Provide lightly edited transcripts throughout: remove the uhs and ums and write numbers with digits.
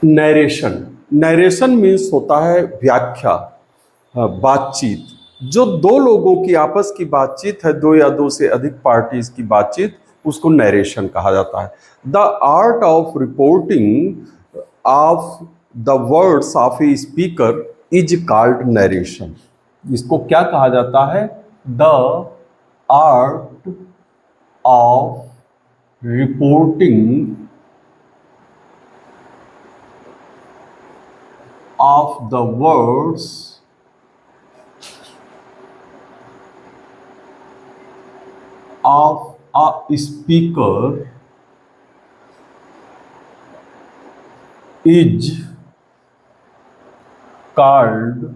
Narration. Narration means होता है व्याख्या, बातचीत। जो दो लोगों की आपस की बातचीत है, दो या दो से अधिक पार्टीज की बातचीत, उसको नरेशन कहा जाता है। The art of reporting of the words of a speaker is called narration. इसको क्या कहा जाता है? The art of reporting of the words of a speaker is called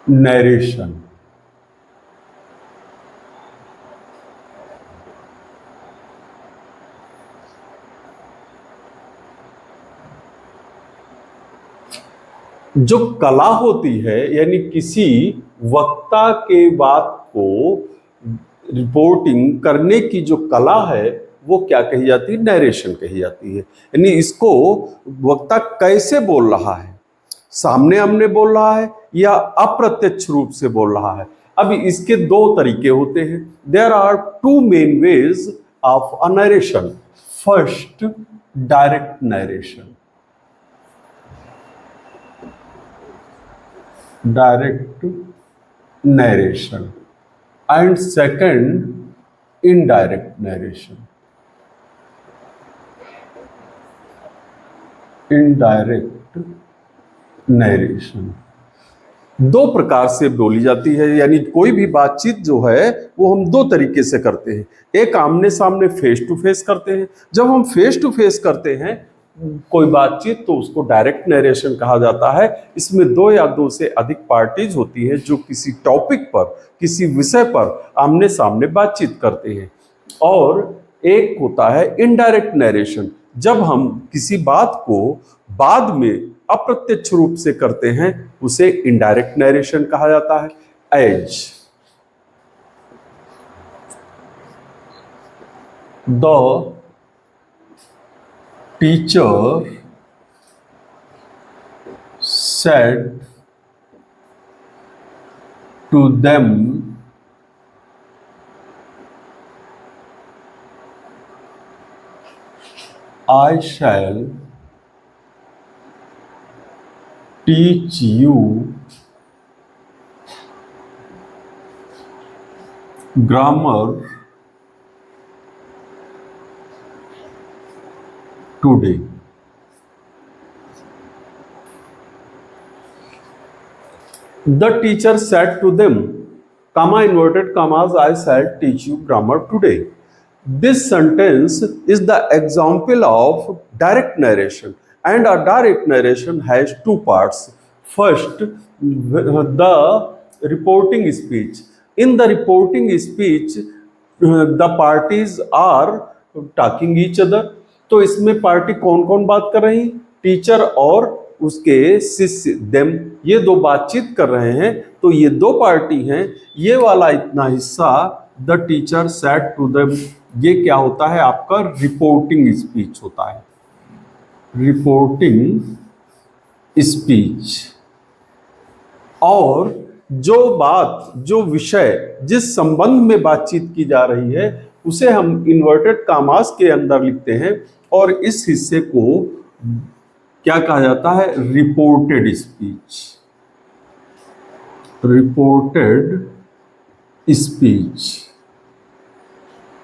narration। जो कला होती है, यानी किसी वक्ता के बात को रिपोर्टिंग करने की जो कला है, वो क्या कही जाती है? नरेशन कही जाती है। यानी इसको वक्ता कैसे बोल रहा है, सामने आमने बोल रहा है या अप्रत्यक्ष रूप से बोल रहा है। अब इसके दो तरीके होते हैं। There are two main ways of a narration. First, direct narration, direct narration, and second, indirect narration। indirect narration दो प्रकार से बोली जाती है, यानी कोई भी बातचीत जो है वो हम दो तरीके से करते हैं। एक आमने सामने फेस टू फेस करते हैं। जब हम फेस टू फेस करते हैं कोई बातचीत, तो उसको डायरेक्ट नरेशन कहा जाता है। इसमें दो या दो से अधिक पार्टीज होती है जो किसी टॉपिक पर, किसी विषय पर आमने सामने बातचीत करते हैं। और एक होता है इनडायरेक्ट नरेशन, जब हम किसी बात को बाद में अप्रत्यक्ष रूप से करते हैं, उसे इनडायरेक्ट नरेशन कहा जाता है। As the teacher said to them, I shall teach you grammar today। The teacher said to them, comma inverted commas, I shall teach you grammar today। This sentence is the example of direct narration, and a direct narration has two parts. First, the reporting speech। In the reporting speech, the parties are talking each other। तो इसमें party कौन कौन बात कर रही? Teacher और उसके शिष्य, देम, ये दो बातचीत कर रहे हैं। तो ये दो पार्टी हैं। ये वाला इतना हिस्सा, the teacher said to them, ये क्या होता है? आपका रिपोर्टिंग स्पीच होता है। Reporting speech. और जो बात, जो विषय, जिस संबंध में बातचीत की जा रही है, उसे हम इन्वर्टेड कामास के अंदर लिखते हैं। और इस हिस्से को क्या कहा जाता है? Reported speech. Reported speech.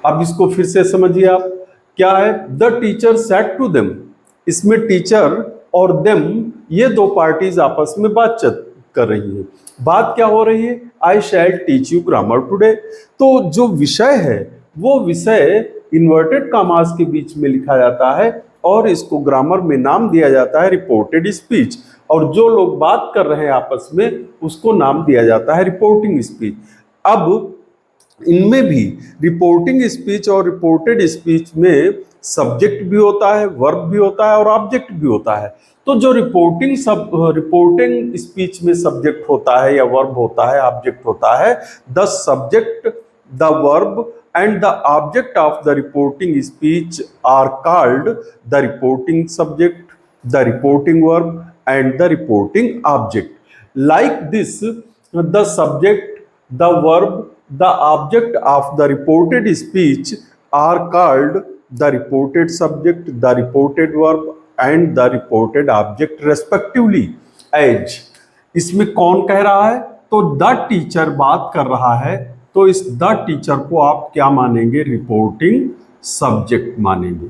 अब इसको फिर से समझिए आप, क्या है? The teacher said to them, इसमें टीचर और देम, ये दो पार्टीज आपस में बातचीत कर रही है। बात क्या हो रही है? आई शैल टीच यू ग्रामर टुडे। तो जो विषय है, वो विषय इन्वर्टेड कामास के बीच में लिखा जाता है और इसको ग्रामर में नाम दिया जाता है रिपोर्टेड स्पीच। और जो लोग बात कर रहे हैं आपस में, उसको नाम दिया जाता है रिपोर्टिंग स्पीच। अब इनमें भी रिपोर्टिंग स्पीच और रिपोर्टेड स्पीच में सब्जेक्ट भी होता है, वर्ब भी होता है और ऑब्जेक्ट भी होता है। तो जो रिपोर्टिंग स्पीच में सब्जेक्ट होता है या वर्ब होता है, ऑब्जेक्ट होता है, the subject, the verb and the object of the reporting speech are called the reporting subject, the reporting verb, and the reporting object. Like this, the subject, the verb, the object of the reported speech are called the reported subject, the reported verb, and the reported object respectively. As इसमें कौन कह रहा है? तो the teacher बात कर रहा है, तो इस द टीचर को आप क्या मानेंगे? रिपोर्टिंग सब्जेक्ट मानेंगे,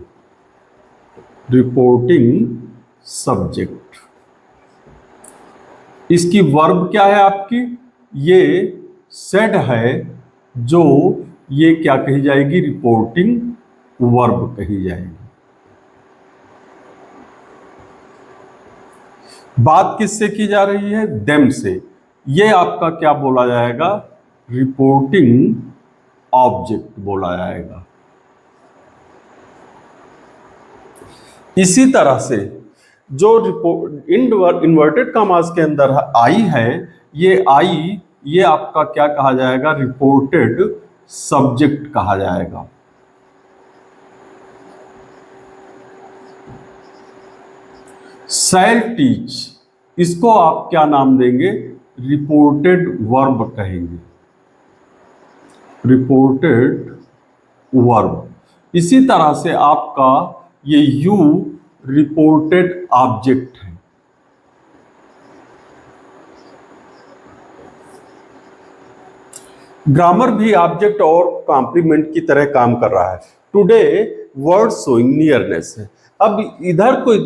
रिपोर्टिंग सब्जेक्ट। इसकी वर्ब क्या है आपकी? ये सेड है, जो ये क्या कही जाएगी? रिपोर्टिंग वर्ब कही जाएगी। बात किससे की जा रही है? देम से। ये आपका क्या बोला जाएगा? रिपोर्टिंग ऑब्जेक्ट बोला जाएगा। इसी तरह से जो इन्वर्टेड कॉमास के अंदर आई है, ये आई, ये आपका क्या कहा जाएगा? रिपोर्टेड सब्जेक्ट कहा जाएगा। शैल टीच, इसको आप क्या नाम देंगे? रिपोर्टेड वर्ब कहेंगे, रिपोर्टेड वर्ब। इसी तरह से आपका ये यू रिपोर्टेड ऑब्जेक्ट है। ग्रामर भी ऑब्जेक्ट और कॉम्प्लीमेंट की तरह काम कर रहा है। टुडे वर्ड शोइंग नियरनेस है। अब इधर कोई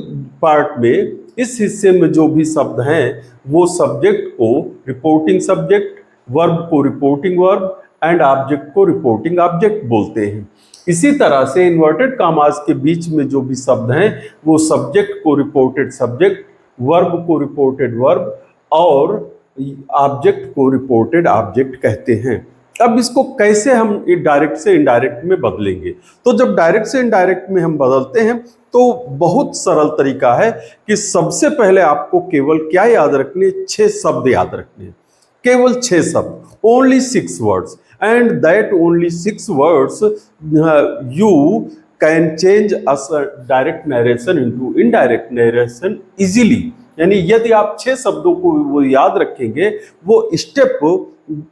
पार्ट में, इस हिस्से में जो भी शब्द हैं वो सब्जेक्ट को रिपोर्टिंग सब्जेक्ट, वर्ब को रिपोर्टिंग वर्ब, एंड ऑब्जेक्ट को रिपोर्टिंग ऑब्जेक्ट बोलते हैं। इसी तरह से इन्वर्टेड कॉमास के बीच में जो भी शब्द हैं वो सब्जेक्ट को रिपोर्टेड सब्जेक्ट, वर्ब को रिपोर्टेड वर्ब और ऑब्जेक्ट को रिपोर्टेड ऑब्जेक्ट कहते हैं। अब इसको कैसे हम डायरेक्ट से इनडायरेक्ट में बदलेंगे? तो जब डायरेक्ट से इनडायरेक्ट में हम बदलते हैं तो बहुत सरल तरीका है कि सबसे पहले आपको केवल क्या याद रखने? 6 शब्द याद रखने, केवल 6 शब्द, only 6 words, and that only 6 words you can change us direct narration into indirect narration easily. यानी यदि आप 6 शब्दों को वो याद रखेंगे, वो स्टेप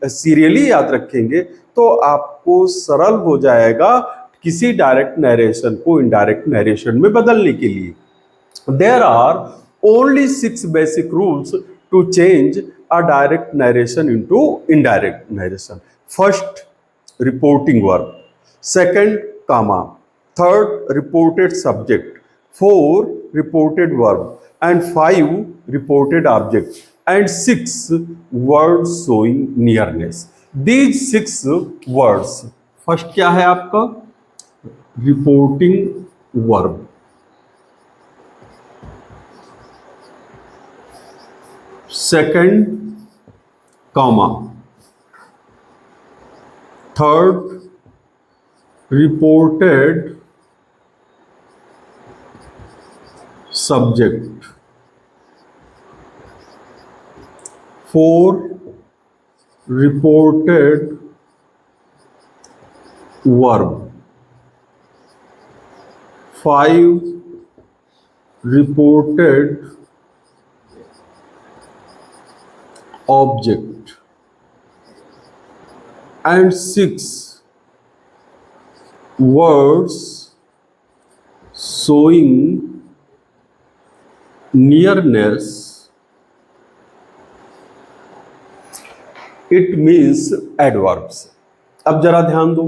सीरियली याद रखेंगे, तो आपको सरल हो जाएगा किसी डायरेक्ट नरेशन को इनडायरेक्ट नरेशन में बदलने के लिए। There are only 6 basic rules to change a direct narration into indirect narration. First, reporting verb, second, comma, third, reported subject, 4, reported verb, and 5, reported object, and 6, words showing nearness. These 6 words, first क्या है आपका? Reporting verb, second, comma, third, reported subject, 4, reported verb, 5, reported object, and 6, words showing nearness, it means adverbs. अब जरा ध्यान दो,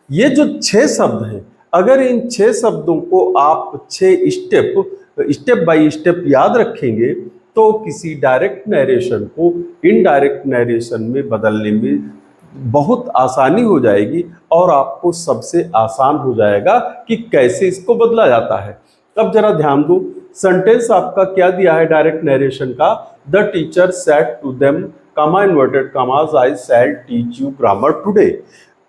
ये जो 6 शब्द हैं, अगर इन 6 शब्दों को आप 6 स्टेप बाय स्टेप याद रखेंगे तो किसी डायरेक्ट नरेशन को इनडायरेक्ट नरेशन में बदलने में बहुत आसानी हो जाएगी और आपको सबसे आसान हो जाएगा कि कैसे इसको बदला जाता है। अब जरा ध्यान दो, सेंटेंस आपका क्या दिया है डायरेक्ट नरेशन का? The teacher said to them, comma inverted commas, I shall teach you grammar today.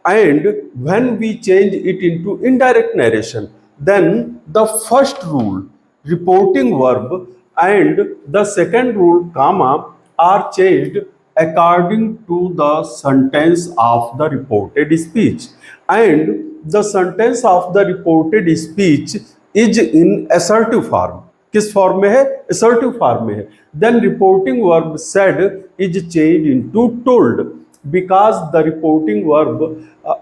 And when we change it into indirect narration, then the first rule, reporting verb, and the second rule, comma, are changed according to the sentence of the reported speech, and the sentence of the reported speech is in assertive form. किस form में है? assertive form में है. Then reporting verb said is changed into told because the reporting verb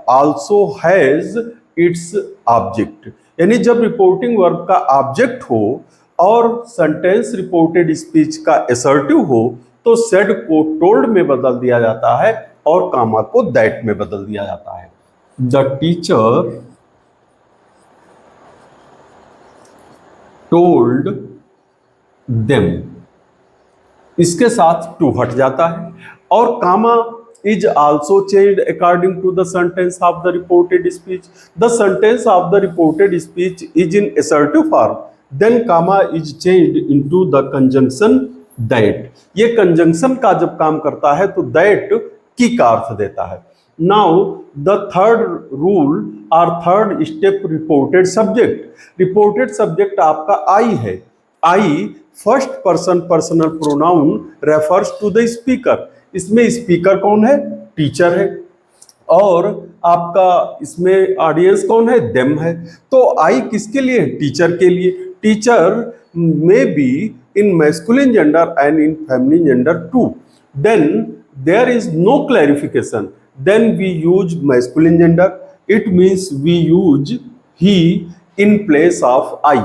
also has its object. यानी जब reporting verb का object हो और सेंटेंस रिपोर्टेड स्पीच का असर्टिव हो तो सेड को टोल्ड में बदल दिया जाता है और कामा को दैट में बदल दिया जाता है. द टीचर टोल्ड देम, इसके साथ टू हट जाता है और कामा is also changed according to the sentence of the reported speech. The sentence of the reported speech is in assertive form. Then comma is changed into the conjunction that. ये conjunction का जब काम करता है तो that की का अर्थ देता है. Now the third rule or third step reported subject. Reported subject आपका I है. I first person personal pronoun refers to the speaker. इसमें स्पीकर कौन है? टीचर है. और आपका इसमें ऑडियंस कौन है? देम है. तो आई किसके लिए है? टीचर के लिए. Teacher may be in masculine gender and in feminine gender too. Then there is no clarification. Then we use masculine gender. It means we use he in place of I.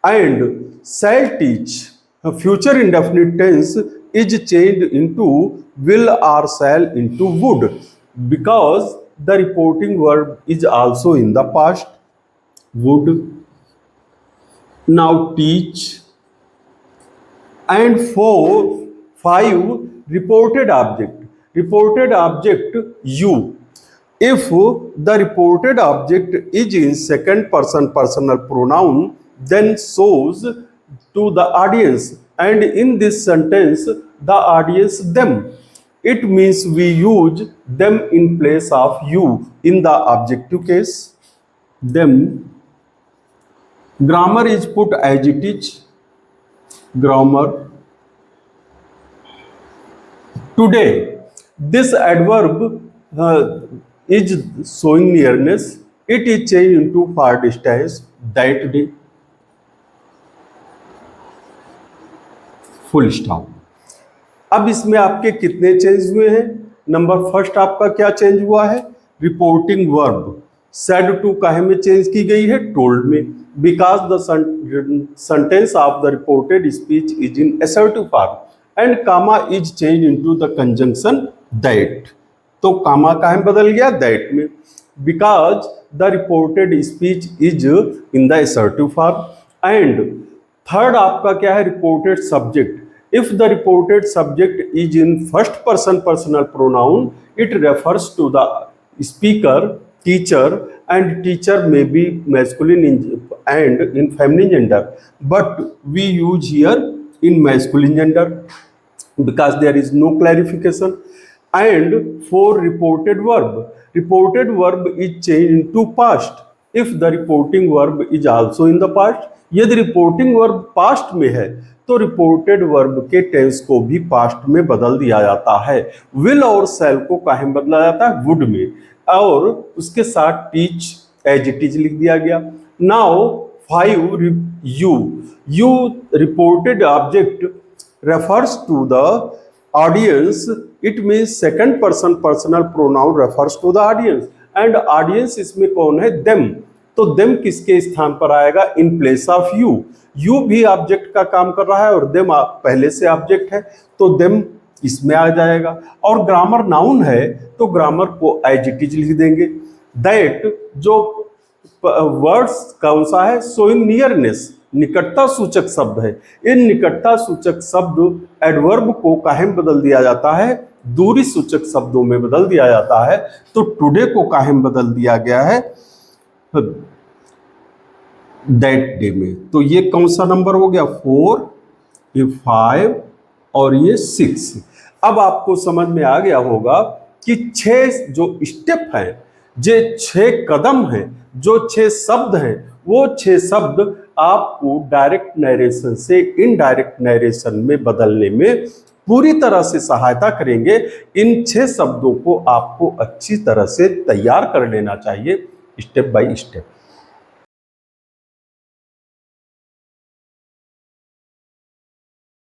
And shall teach future indefinite tense is changed into will or shall into would because the reporting verb is also in the past. Would. Now teach. And 5 reported object. Reported object you. If the reported object is in second person personal pronoun, then shows to the audience, and in this sentence the audience them. It means we use them in place of you in the objective case. Them. Grammar is put as it is. Grammar. Today. This adverb is showing nearness. It is changed into past tense. That day. Full stop. अब इसमें आपके कितने change हुए हैं? Number first आपका क्या change हुआ है? रिपोर्टिंग वर्ब सेड टू काहे में चेंज की गई है? टोल्ड में. Because the sentence of the reported speech is in assertive form and comma is change into the conjunction that. तो कामा काहे में बदल गया? दैट में. Because the reported speech is in the assertive form. And third आपका क्या है? Reported subject. If the reported subject is in first person personal pronoun, it refers to the speaker, teacher, and teacher may be masculine and in feminine gender. But we use here in masculine gender because there is no clarification. And for reported verb. Reported verb is changed into past if the reporting verb is also in the past. यदि reporting verb past में है तो reported verb के tense को भी past में बदल दिया जाता है. विल और शैल को काहे में बदला जाता है? वुड में. और उसके साथ टीच एज इट इज लिख दिया गया. Now 5 you reported object refers to the audience. It means second person personal pronoun refers to the audience and audience इसमें कौन है? देम. तो देम किसके स्थान पर आएगा? इन प्लेस ऑफ यू. यू भी ऑब्जेक्ट का काम कर रहा है और देम पहले से ऑब्जेक्ट है तो देम इसमें आ जाएगा. और ग्रामर नाउन है तो ग्रामर को एज इट इज लिख देंगे. दैट जो वर्ड्स कौन सा है? शोइंग नियरनेस, निकटता सूचक शब्द है. इन निकटता सूचक शब्द एडवर्ब को काहे में बदल दिया जाता है? दूरी सूचक शब्दों में बदल दिया जाता है. तो टुडे को काहे में बदल दिया गया है? दैट डे में. तो ये कौन सा नंबर हो गया? 4, ये 5 और ये 6. अब आपको समझ में आ गया होगा कि 6 जो स्टेप हैं, जो 6 कदम हैं, जो 6 शब्द हैं, वो 6 शब्द आपको डायरेक्ट नरेशन से इनडायरेक्ट नरेशन में बदलने में पूरी तरह से सहायता करेंगे। इन 6 शब्दों को आपको अच्छी तरह से तैयार कर लेना चाहिए स्टेप बाय स्टेप।